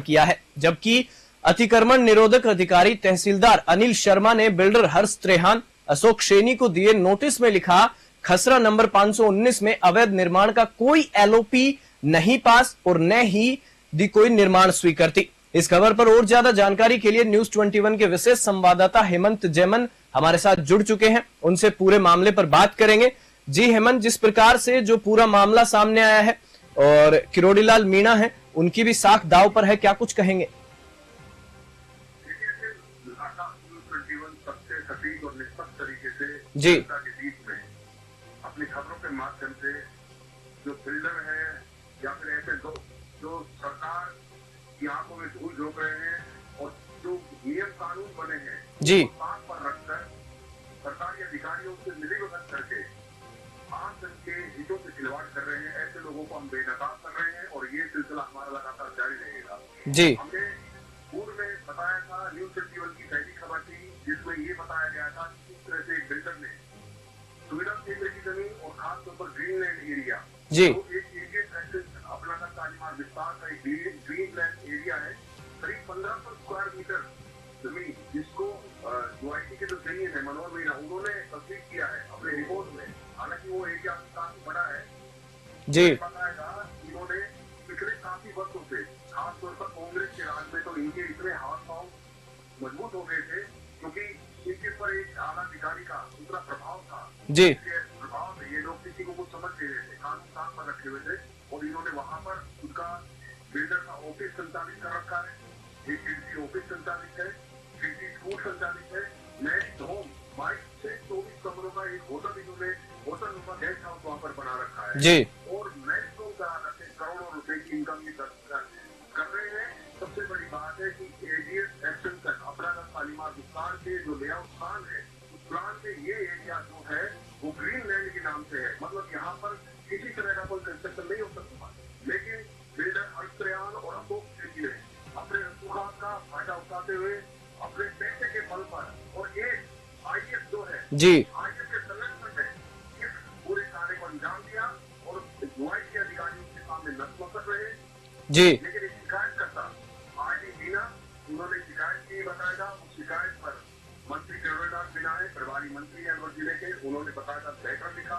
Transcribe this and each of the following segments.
किया है। जबकि अतिक्रमण निरोधक अधिकारी तहसीलदार अनिल शर्मा ने बिल्डर हर्ष त्रेहान, अशोक सैनी को दिए नोटिस में लिखा, खसरा नंबर 519 में अवैध निर्माण का कोई एलओपी नहीं पास और न ही दी कोई निर्माण स्वीकृति। इस खबर पर और ज्यादा जानकारी के लिए न्यूज 21 के विशेष संवाददाता हेमंत जैमन हमारे साथ जुड़ चुके हैं, उनसे पूरे मामले पर बात करेंगे। जी हेमंत, जिस प्रकार से जो पूरा मामला सामने आया है और किरोड़ीलाल मीणा है, उनकी भी साख दांव पर है, क्या कुछ कहेंगे? जी अपनी खबरों के माध्यम से जो बिल्डर है या फिर ऐसे लोग जो सरकार की आंखों में धूल झोंक रहे हैं और जो नियम कानून बने हैं जी बात पर रखकर सरकारी अधिकारियों से मिलीभगत करके आम जन के हितों से खिलवाड़ कर रहे हैं, ऐसे लोगों को हम बेनकाब कर रहे हैं और ये सिलसिला हमारा लगातार जारी रहेगा। जी हमने पूर्व में बताया था, न्यूज 21 की पहली खबर थी जिसमें ये बताया गया था कि किस तरह से एक बिल्डर ने सुविधा केंद्र की जमीन और खासतौर पर ग्रीनलैंड एरिया जी तो एक अपना तालीमार विस्तार का एक ग्रीनलैंड एरिया है, करीब 1500 स्क्वायर मीटर जमीन, जिसको यूआईटी के जो सैनिक है मनोहर मीणा, उन्होंने तस्दीक किया है अपने रिपोर्ट में। हालांकि वो एरिया काफी बड़ा है जी बताएगा। इन्होंने पिछले काफी वर्षों से खासतौर पर कांग्रेस के राज में तो इनके इतने हाथ पांव मजबूत हो गए थे क्योंकि इनके पर एक आला अधिकारी का दूसरा प्रभाव था। जी प्रभाव में ये लोग किसी को कुछ समझ नहीं रहे थे, कानून साथ पर रखे हुए थे और इन्होंने वहां पर उनका बिल्डर का ऑफिस संचालित कर रखा है, एक कृषि ऑफिस संचालित है, कृषि स्कूल संचालित है, मैरिज होम 22 से 24 कमरों का एक होटल इन्होंने होटल नुमा गेस्ट हाउस वहां पर बना रखा है जी और मैरिज होम करा रखे, करोड़ों रुपए की इनकम कर रहे हैं। सबसे बड़ी बात है कि एडीएस एक्सटेंशन अपना तालीमार विस्तार के जो लेआउट प्लान है, उस प्लान में ये एरिया जो है वो ग्रीनलैंड के नाम से है, मतलब यहाँ पर किसी तरह का कोई कंस्ट्रक्शन नहीं हो सकता। लेकिन बिल्डर हर्ष त्रेहान और अशोक सैनी ने अपने रसूखात का फायदा उठाते हुए अपने पैसे के बल पर और एक आईएएस जो है जी आईएएस के संरक्षण में इस पूरे कार्य को अंजाम दिया और यूआईटी के अधिकारियों के सामने नतमस्तक रहे। जी लेकिन एक शिकायत करता आरडी मीणा, उन्होंने शिकायत की बताया, उस शिकायत पर मंत्री किरोड़ीलाल मीणा है, प्रभारी मंत्री अलवर जिले के, उन्होंने बताया लेटर लिखा,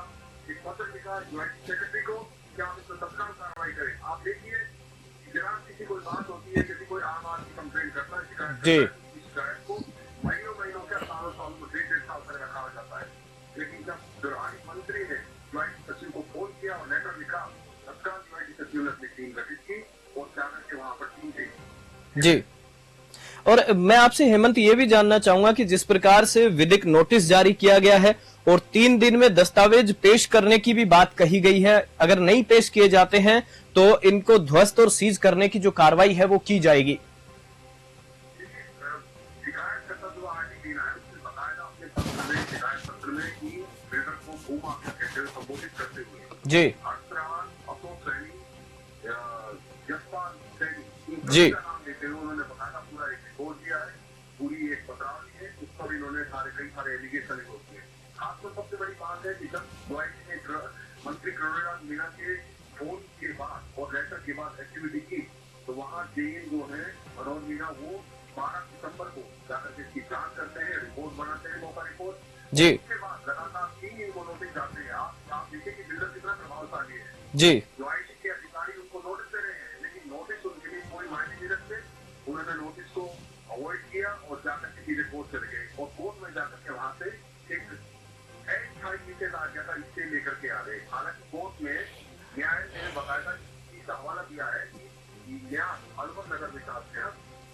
एक पत्र लिखा यूआईटी सेक्रेटरी को कि आप इस पर तत्काल कार्रवाई करें। आप देखिए जनाब, किसी कोई बात होती है, किसी कोई आम आदमी कंप्लेन करता है, शिकायत को महीनों महीनों क्या सालों सालों में 1.5 साल तक रखा जाता है। लेकिन जब प्रभारी मंत्री ने यूआईटी सचिव को फोन किया और लेटर लिखा, तत्काल यूआईटी सचिव ने अपनी टीम गठित की और जाकर के वहां पर टीम गई। जी और मैं आपसे हेमंत ये भी जानना चाहूंगा कि जिस प्रकार से विधिक नोटिस जारी किया गया है और 3 दिन में दस्तावेज पेश करने की भी बात कही गई है, अगर नहीं पेश किए जाते हैं तो इनको ध्वस्त और सीज करने की जो कार्रवाई है वो की जाएगी। शिकायत करता जो आरडी मीणा है उसने बताया अपने पत्र में, शिकायत पत्र में कि बिल्डर को भूमाफिया कहते हुए संबोधित करते हुए जी अशोक सैनी, यशपाल सैनी जी नाम लेते हुए उन्होंने बताया, पूरा एक रिपोर्ट दिया है, पूरी एक पत्रावली है, उस पर इन्होंने कई सारे एलिगेशन किए। खासकर सबसे बड़ी बात है कि जब यूआईटी ने मंत्री किरोड़ीलाल मीणा के फोन के बाद और लेटर के बाद एक्टिविटी की तो वहाँ जेईएन जो है मनोहर मीणा वो 12 सितंबर को जाकर के इसकी जांच करते हैं, रिपोर्ट बनाते हैं, मौका रिपोर्ट। जी उसके बाद लगातार 3 इनको नोटिस जाते हैं। आप देखिए कि बिल्डर कितना प्रभावशाली है। जी यूआईटी के अधिकारी उनको नोटिस दे रहे हैं, लेकिन नोटिस उनके लिए कोई मायने नहीं रखते। उन्होंने नोटिस को अवॉइड किया और जाकर के सीधे कोर्ट चले गए और कोर्ट में जाकर के वहां से एक नीचे ला गया था, इससे लेकर के आ गए। हालांकि कोर्ट में न्यायालय ने बकायदा इसका हवाला दिया है कि न्याय अलवर नगर विकास में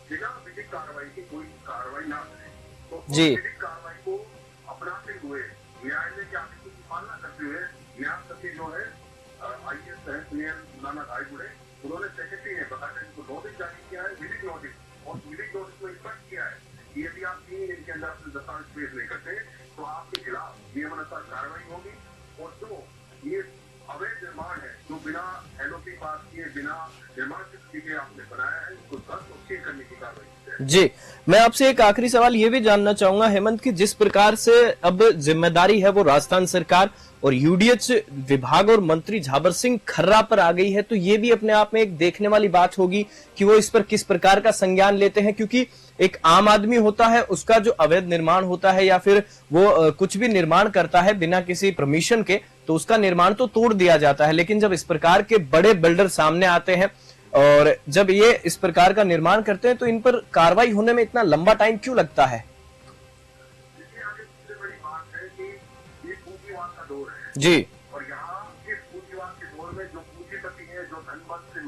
बिना विधिक कार्रवाई की कोई कार्रवाई ना करे, तो विधिक कार्रवाई को अपनाते हुए न्यायालय के आदेश की पालना करते हुए न्याय सचिव जो है आईएएस है सुनील नाना रायगुड़े, उन्होंने सेक्रेटरी ने बताया इनको नोटिस जारी किया है, विधिक नोटिस, और विधिक नोटिस में स्पष्ट किया है कि यदि आप 3 दिन के अंदर अपने दस्तावेज पेश नहीं करते तो आपके खिलाफ नियमानुसार कार्रवाई होगी। और जो ये अवैध निर्माण है, जो बिना एलओपी पास किए, बिना निर्माण स्वीकृति के आपने बनाया है उसको ध्वस्त और सील करने की कार्रवाई की जाए। जी, मैं आपसे एक आखिरी सवाल ये भी जानना चाहूंगा हेमंत की जिस प्रकार से अब जिम्मेदारी है वो राजस्थान सरकार और यूडीएच विभाग और मंत्री झाबर सिंह खर्रा पर आ गई है, तो ये भी अपने आप में एक देखने वाली बात होगी कि वो इस पर किस प्रकार का संज्ञान लेते हैं, क्योंकि एक आम आदमी होता है उसका जो अवैध निर्माण होता है या फिर वो कुछ भी निर्माण करता है बिना किसी परमिशन के, तो उसका निर्माण तो तोड़ दिया जाता है। लेकिन जब इस प्रकार के बड़े बिल्डर सामने आते हैं और जब ये इस प्रकार का निर्माण करते हैं तो इन पर कार्रवाई होने में इतना लंबा टाइम क्यों लगता है? देखिए, आगे सबसे बड़ी बात है कि ये पूंजीवाद का दौर है जी और यहाँ इस पूंजीवाद के दौर में जो पूंजीपति है, जो धनबल से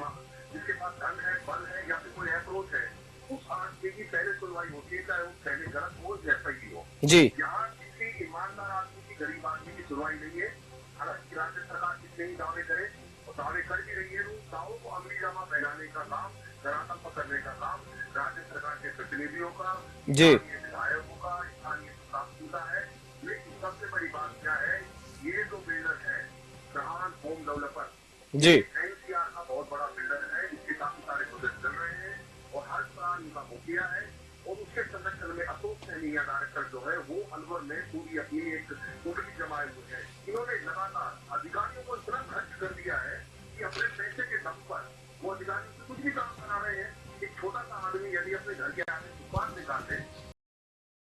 जिसके पास धन है, बल है या फिर कोई अप्रोच है, उस आदमी की पहले सुनवाई होती है, चाहे वो पहले गलत हो या सही हो। जी यहाँ किसी ईमानदार आदमी की, गरीब आदमी की सुनवाई नहीं है। हालांकि राज्य सरकार कितने ही दावे करे और दावे कर भी रही है, उन दावों को अमली जामा पहनाने का काम, धरातल पकड़ने का काम राज्य सरकार के प्रतिनिधियों का, जी विधायकों का, स्थानीय प्रशासन का है। लेकिन सबसे बड़ी बात क्या है, ये जो बिल्डर है प्रधान होम डेवलपर, जी एनसीआर का बहुत बड़ा बिल्डर है, इसके काफी सारे प्रोजेक्ट चल रहे हैं और हर साल इनका मुखिया है और उसके संरक्षण में अशोक सैनी या डायरेक्टर जो है वो अलवर में पूरी अपनी एक कुंडली जमाए हुए हैं। इन्होंने लगातार अधिकारियों को इतना खर्च कर दिया है कि अपने पैसे के दम पर वो अधिकारियों से कुछ भी काम करा रहे हैं। एक छोटा सा आदमी यदि अपने घर के आगे दुकान निकालते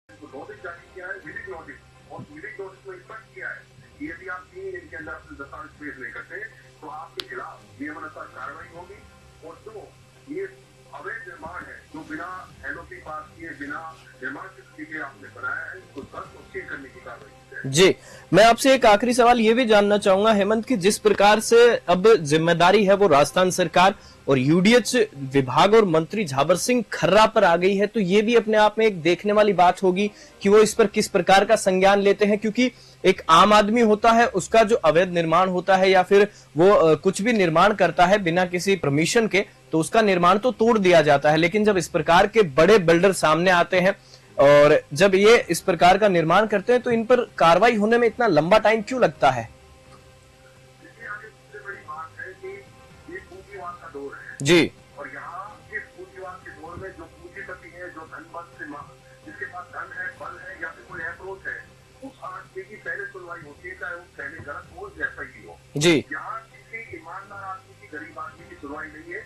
तो नोटिस जारी किया है, विलिंग नोटिस, और विलिंग नोटिस में स्पष्ट किया है कि यदि आप 3 दिन के अंदर अपने दस्तावेज पेश नहीं करते तो आपके खिलाफ नियमानुसार कार्रवाई होगी। और जो ये अवैध निर्माण है, जो बिना एनओसी पास किए, बिना निर्माण की के आपने बनाया है, उसको ध्वस्त और सील करने की कार्रवाई की जाए। जी, मैं आपसे एक आखिरी सवाल ये भी जानना चाहूंगा हेमंत की जिस प्रकार से अब जिम्मेदारी है वो राजस्थान सरकार और यूडीएच विभाग और मंत्री झाबर सिंह खर्रा पर आ गई है, तो ये भी अपने आप में एक देखने वाली बात होगी कि वो इस पर किस प्रकार का संज्ञान लेते हैं, क्योंकि एक आम आदमी होता है उसका जो अवैध निर्माण होता है या फिर वो कुछ भी निर्माण करता है बिना किसी परमिशन के, तो उसका निर्माण तो तोड़ दिया जाता है। लेकिन जब इस प्रकार के बड़े बिल्डर सामने आते हैं और जब ये इस प्रकार का निर्माण करते हैं तो इन पर कार्रवाई होने में इतना लंबा टाइम क्यों लगता है? देखिए, आगे सबसे बड़ी बात है कि ये पूंजीवाद का दौर है जी और यहाँ इस पूंजीवाद के दौर में जो पूंजीपति है, जो धनबल से जिसके पास धन है, बल है या फिर कोई अप्रोच है, उस आदमी की पहले सुनवाई होती है, चाहे वो पहले गलत हो या सही हो। जी यहाँ किसी ईमानदार आदमी की, गरीब आदमी की सुनवाई नहीं है।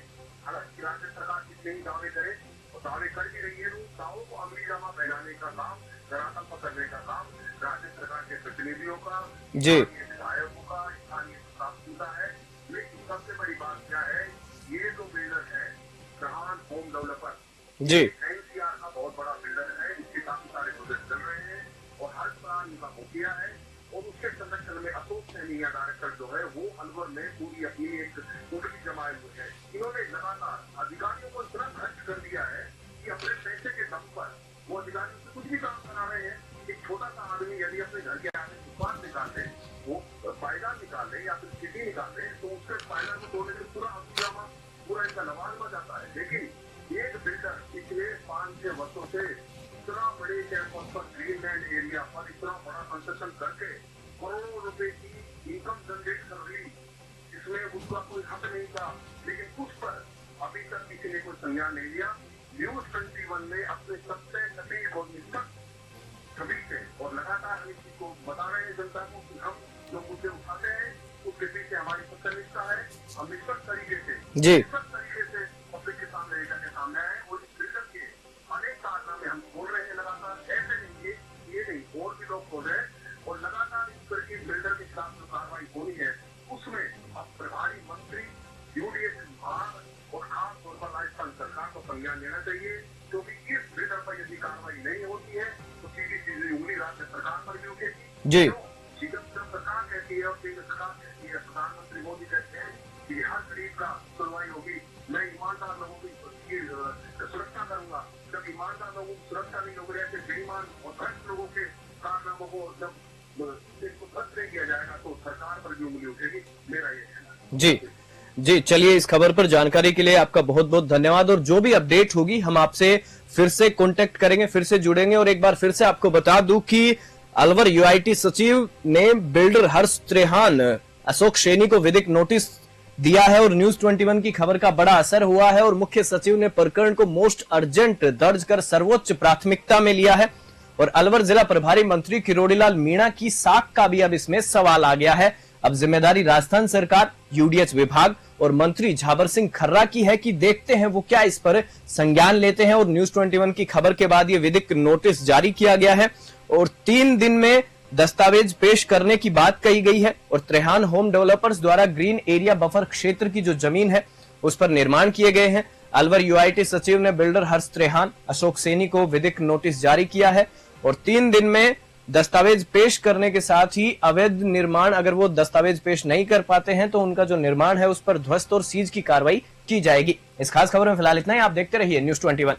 हालांकि राज्य सरकार कितने ही दावे करे और दावे कर भी रही है, उन दावों को अमली जामा पहनाने का काम, धरातल पकड़ने का काम राज्य सरकार के प्रतिनिधियों का, जी विधायकों का, स्थानीय प्रशासन का है। लेकिन सबसे बड़ी बात क्या है, ये जो बिल्डर है प्रधान होम डेवलपर, जी एनसीआर का बहुत बड़ा बिल्डर है, इसके काफी सारे प्रोजेक्ट चल रहे हैं और हर साल इनका मुखिया है और उसके संरक्षण में अशोक सैनी या डायरेक्टर जो है वो अलवर में पूरी अपनी एक कुंडली जमाए हुए हैं। इन्होंने लगातार अधिकारियों को इतना खर्च कर दिया है कि अपने पैसे के दम पर वो अधिकारियों से कुछ भी काम करा रहे हैं। एक छोटा सा आदमी यदि अपने घर के आगे दुकान निकालते, वो पायदान निकाल या फिर सिटी निकालते तो उसके पायदान को तोड़ने से पूरा हंगामा, पूरा इनका लवाजमा जाता है। लेकिन एक बिल्डर पिछले 5-6 वर्षों से इतना बड़े कैंपस पर, ग्रीनलैंड एरिया पर इतना बड़ा कंस्ट्रक्शन करके करोड़ों रुपए की इनकम जनरेट कर रही, इसमें उसका कोई हक नहीं था, लेकिन उस पर अभी तक किसी ने कोई संज्ञान नहीं लिया। न्यूज 21 ने अपने सबसे सटीक और निष्पक्ष छवि से और लगातार हम इस चीज को बता रहे हैं जनता को कि हम जो मुद्दे उठाते हैं उसके पीछे हमारी सत्यनिष्ठा है। हम निष्पक्ष तरीके से पब्लिक के सामने लेकर के सामने आए और इस बिल्डर के अनेक कारनामे हम खोल रहे हैं लगातार। ऐसे नहीं, ये नहीं, और भी लोग खोल रहे हैं और लगातार इस बिल्डर के खिलाफ जो कार्रवाई होनी है उसमें अब प्रभारी मंत्री, यूडीएच विभाग और खास तौर पर राजस्थान सरकार को संज्ञान लेना चाहिए, क्योंकि इस बिल्डर पर यदि कार्रवाई नहीं होती है तो सीधी सीधी उंगली राज्य सरकार पर भी उठेगी। जी सरकार कहती है और केंद्र सरकार कहती है, प्रधानमंत्री मोदी कहते हैं कि हर गरीब का सुनवाई होगी, मैं ईमानदार लोगों की सुरक्षा करूंगा। जब ईमानदार लोगों की सुरक्षा नहीं होगी, ऐसे बेईमान और भ्रष्ट लोगों के कारनामों को जब इसको ध्वस्त नहीं किया जाएगा तो सरकार पर भी उंगली उठेगी। मेरा ये कहना। जी जी, चलिए इस खबर पर जानकारी के लिए आपका बहुत बहुत धन्यवाद और जो भी अपडेट होगी हम आपसे फिर से कांटेक्ट करेंगे, फिर से जुड़ेंगे। और एक बार फिर से आपको बता दूं कि अलवर यूआईटी सचिव ने बिल्डर हर्ष त्रेहान अशोक सैनी को विधिक नोटिस दिया है और न्यूज 21 की खबर का बड़ा असर हुआ है और मुख्य सचिव ने प्रकरण को मोस्ट अर्जेंट दर्ज कर सर्वोच्च प्राथमिकता में लिया है और अलवर जिला प्रभारी मंत्री किरोड़ीलाल मीणा की साख का भी अब इसमें सवाल आ गया है। अब जिम्मेदारी राजस्थान सरकार, यूडीएच विभाग और मंत्री झाबर सिंह खर्रा की है कि देखते हैं वो क्या इस पर संज्ञान लेते हैं। और न्यूज 21 की खबर के बाद ये विधिक नोटिस जारी किया गया है और 3 दिन में दस्तावेज पेश करने की बात कही गई है। और त्रेहान होम डेवलपर्स द्वारा ग्रीन एरिया बफर क्षेत्र की जो जमीन है उस पर निर्माण किए गए हैं। अलवर यूआईटी सचिव ने बिल्डर हर्ष त्रेहान, अशोक सैनी को विधिक नोटिस जारी किया है और 3 दिन में दस्तावेज पेश करने के साथ ही अवैध निर्माण, अगर वो दस्तावेज पेश नहीं कर पाते हैं तो उनका जो निर्माण है उस पर ध्वस्त और सीज की कार्रवाई की जाएगी। इस खास खबर में फिलहाल इतना ही। आप देखते रहिए न्यूज 21।